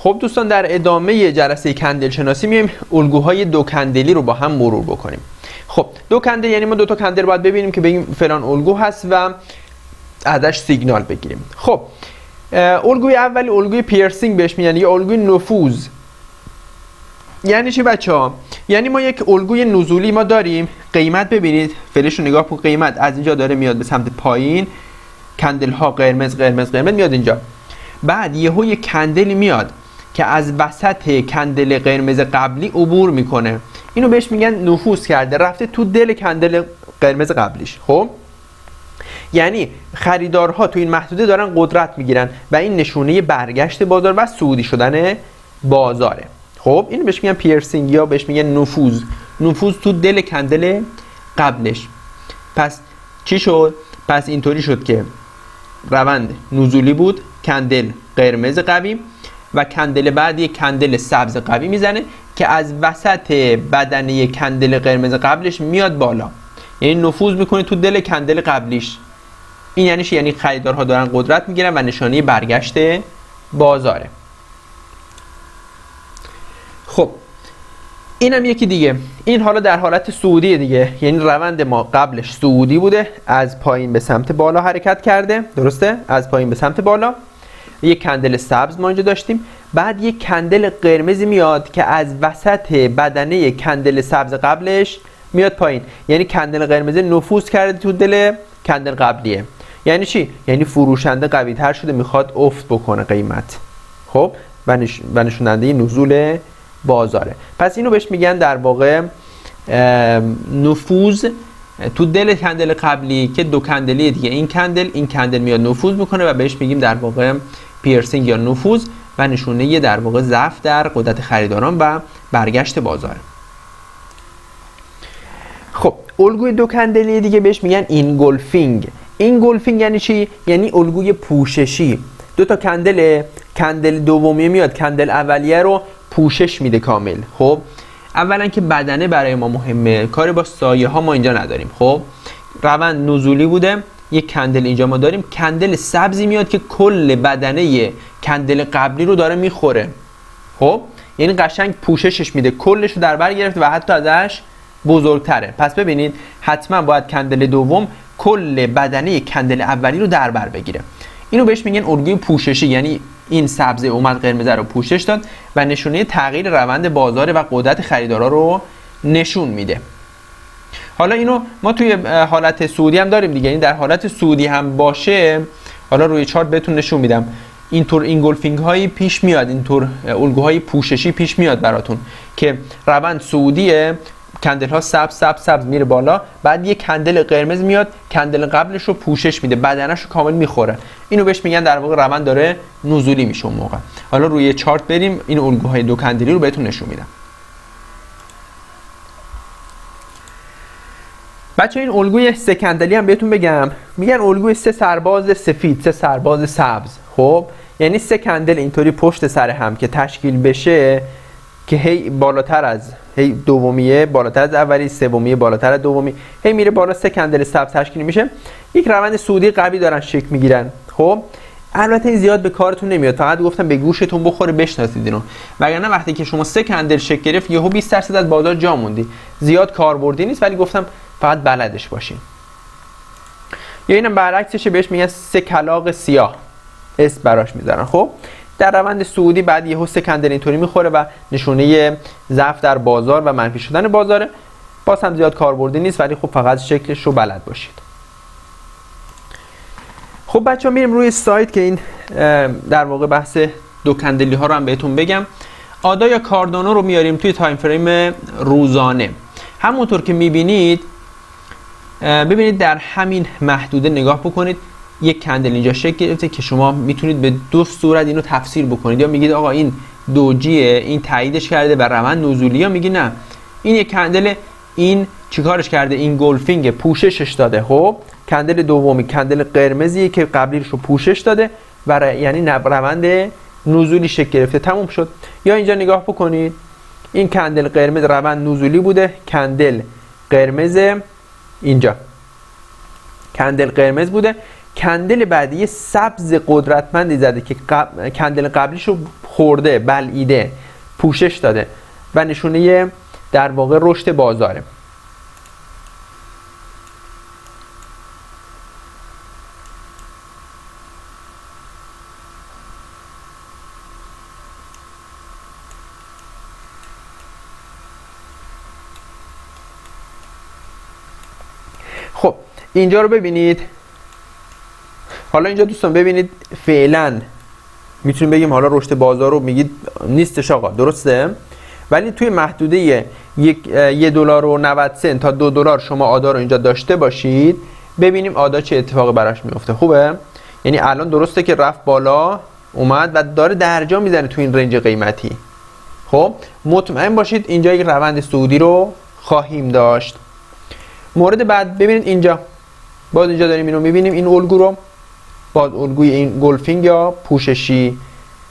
خب دوستان در ادامه جلسه کندل شناسی میایم الگوهای دو کندلی رو با هم مرور بکنیم. خب دو کندل یعنی ما دو تا کندل باید ببینیم که بگیم فلان الگو هست و ازش سیگنال بگیریم. خب الگوی اولی الگوی پیرسینگ بهش میگن یا الگوی نفوذ. یعنی چی بچه‌ها؟ یعنی ما یک الگوی نزولی ما داریم، قیمت ببینید فلش رو نگاه کن، قیمت از اینجا داره میاد به سمت پایین، کندل ها قرمز قرمز قرمز میاد اینجا. بعد یهو یک کندلی میاد که از وسط کندل قرمز قبلی عبور میکنه، اینو بهش میگن نفوذ کرده، رفته تو دل کندل قرمز قبلیش. خب یعنی خریدارها تو این محدوده دارن قدرت میگیرن و این نشونه برگشت بازار و صعودی شدن بازاره. خب اینو بهش میگن پیرسینگ یا بهش میگن نفوذ. نفوذ تو دل کندل قبلش. پس چی شد؟ پس اینطوری شد که روند نزولی بود، کندل قرمز قوی و کندل بعد یک کندل سبز قوی میزنه که از وسط بدنه کندل قرمز قبلش میاد بالا، یعنی نفوذ میکنه تو دل کندل قبلیش. این یعنی چی؟ یعنی خریدارها دارن قدرت میگیرن و نشانه برگشت بازاره. خب اینم یکی دیگه. این حالا در حالت صعودی دیگه، یعنی روند ما قبلش صعودی بوده، از پایین به سمت بالا حرکت کرده، درسته؟ از پایین به سمت بالا. یک کندل سبز ما اینجا داشتیم، بعد یک کندل قرمزی میاد که از وسط بدنه کندل سبز قبلش میاد پایین، یعنی کندل قرمز نفوذ کرده تو دل کندل قبلیه. یعنی چی؟ یعنی فروشنده قوی تر شده، میخواد افت بکنه قیمت. خب و نشوننده نزول بازاره. پس اینو بهش میگن در واقع نفوذ تو دل کندل قبلی که دو کندلی دیگه، این کندل میاد نفوذ میکنه و بهش میگیم در واقع پیرسینگ یا نفوذ و نشونه در واقع ضعف در قدرت خریداران و برگشت بازار. خب الگوی دو کندلی دیگه بهش میگن اینگولفینگ. اینگولفینگ یعنی چی؟ یعنی الگوی پوششی. دو تا کندل دومی میاد کندل اولیه رو پوشش میده کامل. خب اولا که بدنه برای ما مهمه، کاری با سایه ها ما اینجا نداریم. خب روند نزولی بوده، یک کندل اینجا ما داریم، کندل سبزی میاد که کل بدنه کندل قبلی رو داره میخوره. خب یعنی قشنگ پوششش میده، کلش رو در بر گرفته و حتی ازش بزرگتره. پس ببینید حتما باید کندل دوم کل بدنه کندل اولی رو در بر بگیره. اینو بهش میگن الگوی پوششی، یعنی این سبز اومد قرمز رو پوشش داد و نشونه تغییر روند بازار و قدرت خریدارا رو نشون میده. حالا اینو ما توی حالت صعودی هم داریم دیگه، یعنی در حالت صعودی هم باشه، حالا روی چارت بهتون نشون میدم، اینطور اینگولفینگ هایی پیش میاد، اینطور الگوهای پوششی پیش میاد براتون که روند صعودیه، کندل ها سبز میره بالا، بعد یک کندل قرمز میاد کندل قبلش رو پوشش میده، بدنش رو کامل میخوره. اینو بهش میگن در واقع روند داره نزولی میشه اون موقع. حالا روی چارت بریم این الگوهای دو کندلی رو بهتون نشون میدم. بچه این الگوی سه کندلی هم بهتون بگم، میگن الگوی سه سرباز سفید، سه سرباز سبز. خب یعنی سه کندل اینطوری پشت سر هم که تشکیل بشه که هی بالاتر از هی دومیه بالاتر از اولی، سومیه بالاتر از دومی، هی میره بالا، سه کندل سبز تشکیل میشه، یک روند صعودی قوی دارن شکل میگیرن. خب البته این زیاد به کارتون نمیاد، فقط گفتم به گوشتون بخوره بشناسید اینو، وگرنه وقتی که شما سه کندل شکل گرفت یهو 20% از بازار جا موندی، زیاد کاربردی نیست، ولی گفتم فقط بلدش باشین. یا اینم برعکسشه، بهش میگن سه کلاغ سیاه، اسم براش میذارن. خب در روند صعودی بعد یهو سه کندل اینطوری میخوره و نشونه ضعف در بازار و منفی شدن بازاره. باز هم زیاد کاربردی نیست، ولی خب فقط شکلش رو بلد باشید. خب بچه‌ها میریم روی سایت که این در واقع بحث دو کندلی ها رو هم بهتون بگم. آدا یا کاردانو رو میاریم توی تایم فریم روزانه. همونطور که میبینید، ببینید در همین محدوده نگاه بکنید، یک کندل اینجا شکل گرفته که شما میتونید به دو صورت اینو تفسیر بکنید. یا میگید آقا این دوجیه، این تاییدش کرده و روند نزولی، یا میگی نه این یک کندل، این چیکارش کرده، این گولفینگ پوششش داده. خب کندل دومی کندل قرمزیه که قبلیش رو پوشش داده و یعنی روند نزولی شکل گرفته، تموم شد. یا اینجا نگاه بکنید، این کندل قرمز روند نزولی بوده، کندل قرمز اینجا کندل قرمز بوده، کندل بعدی سبز قدرتمندی زده که کندل قبلیش رو خورده، بلعیده، پوشش داده و نشونه در واقع رشد بازاره. خب اینجا رو ببینید. حالا اینجا دوستان ببینید فعلا میتونیم بگیم حالا رشد بازار رو میگید نیستش آقا، درسته؟ ولی توی محدوده $1.90 تا $2 شما آدا رو اینجا داشته باشید، ببینیم آدا چه اتفاقی براش میفته. خوبه؟ یعنی الان درسته که رفت بالا اومد و داره درجا میزنه توی این رنج قیمتی. خب مطمئن باشید اینجا یک روند صعودی رو خواهیم داشت. مورد بعد ببینید اینجا، باز اینجا داریم اینو میبینیم، این الگو رو، باز الگوی این گلفینگ یا پوششی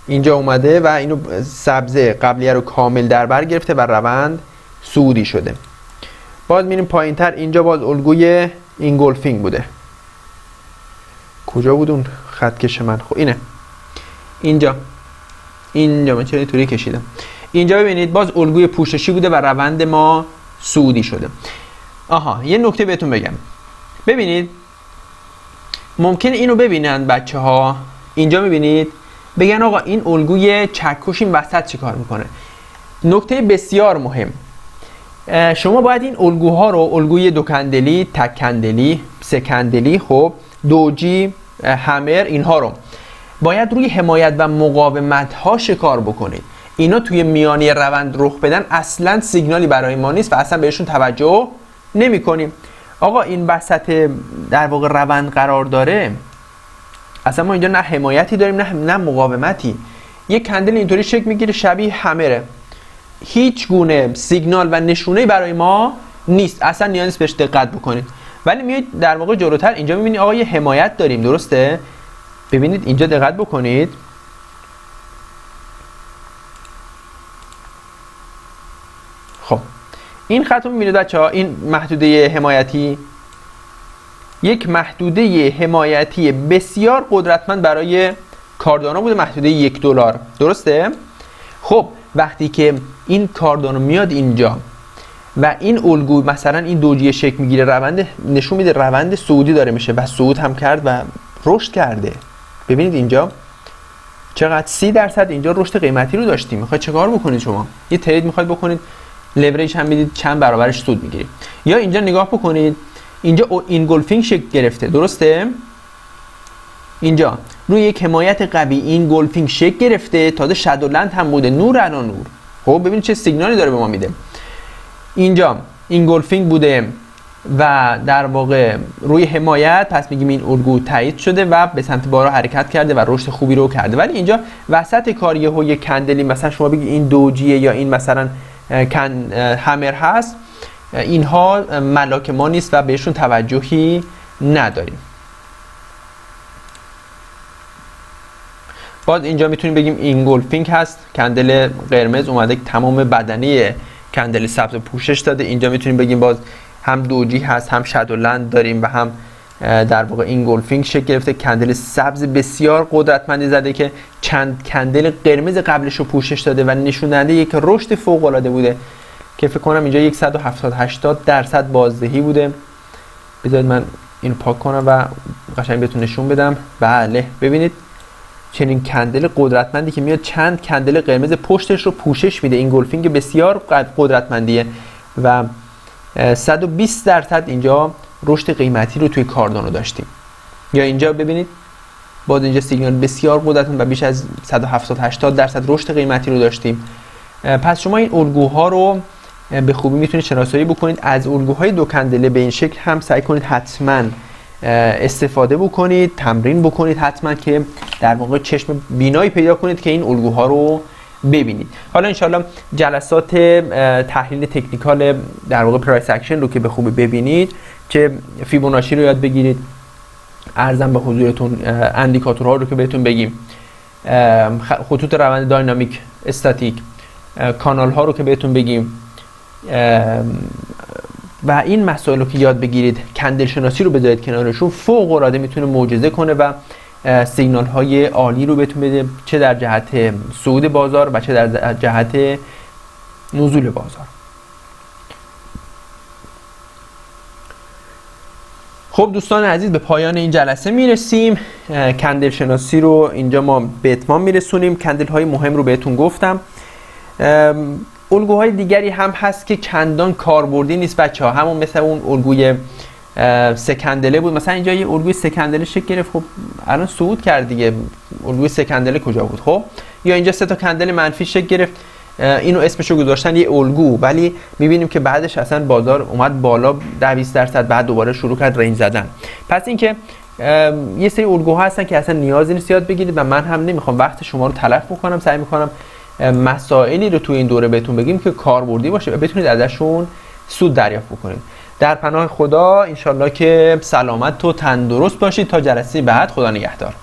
اینجا اومده و اینو سبزه قبلیه رو کامل در بر گرفته و روند صعودی شده. باز میریم پایین تر، اینجا باز الگوی این گلفینگ بوده. کجا بود اون خطکش من؟ خب اینه، اینجا من چرا اینطوری کشیدم. اینجا ببینید باز الگوی پوششی بوده و روند ما صعودی شده. آها یه نکته بهتون بگم، ببینید ممکنه اینو ببینن بچه ها، اینجا میبینید بگن آقا این الگوی چکش این وسط چی کار میکنه. نکته بسیار مهم، شما باید این الگوها رو، الگوی دو کندلی، تک کندلی، سه کندلی، خب دوجی، همر، اینها رو باید روی حمایت و مقاومت ها شکار بکنید. اینا توی میانی روند رخ بدن اصلا سیگنالی برای ما نیست و اصلا بهشون توجه نمی کنیم. آقا این وسط در واقع روند قرار داره، اصلا ما اینجا نه حمایتی داریم نه مقاومتی. یک کندل اینطوری شکل میگیره شبیه همره، هیچ گونه سیگنال و نشونه‌ای برای ما نیست، اصلا نیاز نیست بهش دقت بکنید. ولی میایید در واقع جلوتر اینجا میبینید آقا یه حمایت داریم، درسته؟ ببینید اینجا دقت بکنید، خب این خط رو میبینید بچه‌ها، این محدوده حمایتی یک محدوده حمایتی بسیار قدرتمند برای کاردانو بوده، محدوده $1، درسته؟ خب وقتی که این کاردانو میاد اینجا و این الگو مثلا این دوجی شکل میگیره، روند نشون میده روند صعودی داره میشه و صعود هم کرد و رشد کرده. ببینید اینجا چقدر 30% اینجا رشد قیمتی رو داشتیم. میخواید چه کار بکنید شما؟ یه ترید میخواید بکنید، لورج هم میدید چند برابرش سود میگیرید. یا اینجا نگاه بکنید، اینجا این گلفینگ شکل گرفته، درسته؟ اینجا روی یک حمایت قوی این گلفینگ شکل گرفته، تازه شادو لند هم بوده، نور علی نور. خب ببینید چه سیگنالی داره به ما میده. اینجا این گلفینگ بوده و در واقع روی حمایت، پس میگیم این الگو تایید شده و به سمت بالا حرکت کرده و رشد خوبی رو کرده. ولی اینجا وسط کار یه کندلی مثلا شما بگید این دوجیه یا این مثلا همر هست، اینها ملاک ما نیست و بهشون توجهی نداریم. باز اینجا میتونیم بگیم این گلفینگ هست، کندل قرمز اومده تمام بدنه کندل سبز پوشش داده. اینجا میتونیم بگیم باز هم دوجی هست، هم شادو لند داریم و هم در واقع این گلفینگ شکل گرفته، کندل سبز بسیار قدرتمندی زده که چند کندل قرمز قبلش رو پوشش داده و نشون دهنده یک رشد فوق العاده بوده که فکر کنم اینجا 170-80% بازدهی بوده. بذارید من اینو پاک کنم و قشنگ بهتون نشون بدم. بله ببینید چنین کندل قدرتمندی که میاد چند کندل قرمز پشتش رو پوشش میده. این گلفینگ بسیار قدرتمندیه و 120% اینجا رشد قیمتی رو توی کاردانو داشتیم. یا اینجا ببینید باز اینجا سیگنال بسیار قدرتمند و بیش از 170-80% رشد قیمتی رو داشتیم. پس شما این الگوها رو به خوبی میتونید شناسایی بکنید. از الگوهای دو کندله به این شکل هم سعی کنید حتما استفاده بکنید، تمرین بکنید حتما که در واقع چشم بینایی پیدا کنید که این الگوها رو ببینید. حالا انشالله جلسات تحلیل تکنیکال در واقع پرایس اکشن رو که به خوبی ببینید، چه فیبوناچی رو یاد بگیرید، ارزم به حضورتون اندیکاتورها رو که بهتون بگیم، خطوط روند داینامیک، استاتیک، کانال ها رو که بهتون بگیم، و این مسائل رو که یاد بگیرید، کندل شناسی رو بذارید کنارشون، فوق العاده میتونه معجزه کنه و سیگنال های عالی رو بهتون بده، چه در جهت صعود بازار و چه در جهت نزول بازار. خب دوستان عزیز، به پایان این جلسه میرسیم. کندل شناسی رو اینجا ما به اتمام میرسونیم. کندل های مهم رو بهتون گفتم. الگوهای دیگری هم هست که چندان کاربردی نیست بچه‌ها، همون مثل اون الگوی 3 کندله بود. مثلا اینجا یه الگوی 3 کندله شکل گرفت، خب الان صعود کرد دیگه، الگوی 3 کندله کجا بود؟ خب یا اینجا 3 تا کندل منفی شکل گرفت، اینو اسمشو گذاشتن یه الگو، ولی میبینیم که بعدش اصلا بازار اومد بالا 10-20%، بعد دوباره شروع کرد رنج زدن. پس اینکه یه سری الگوها هستن که اصلا نیازی نیست یاد بگیرید و من هم نمیخوام وقت شما رو تلف بکنم. سعی میکنم مسائلی رو توی این دوره بهتون بگیم که کاربردی باشه و بتونید ازشون سود دریافت بکنید. در پناه خدا انشالله که سلامت و تندرست باشید. تا جلسه بعد، خدا نگهدار.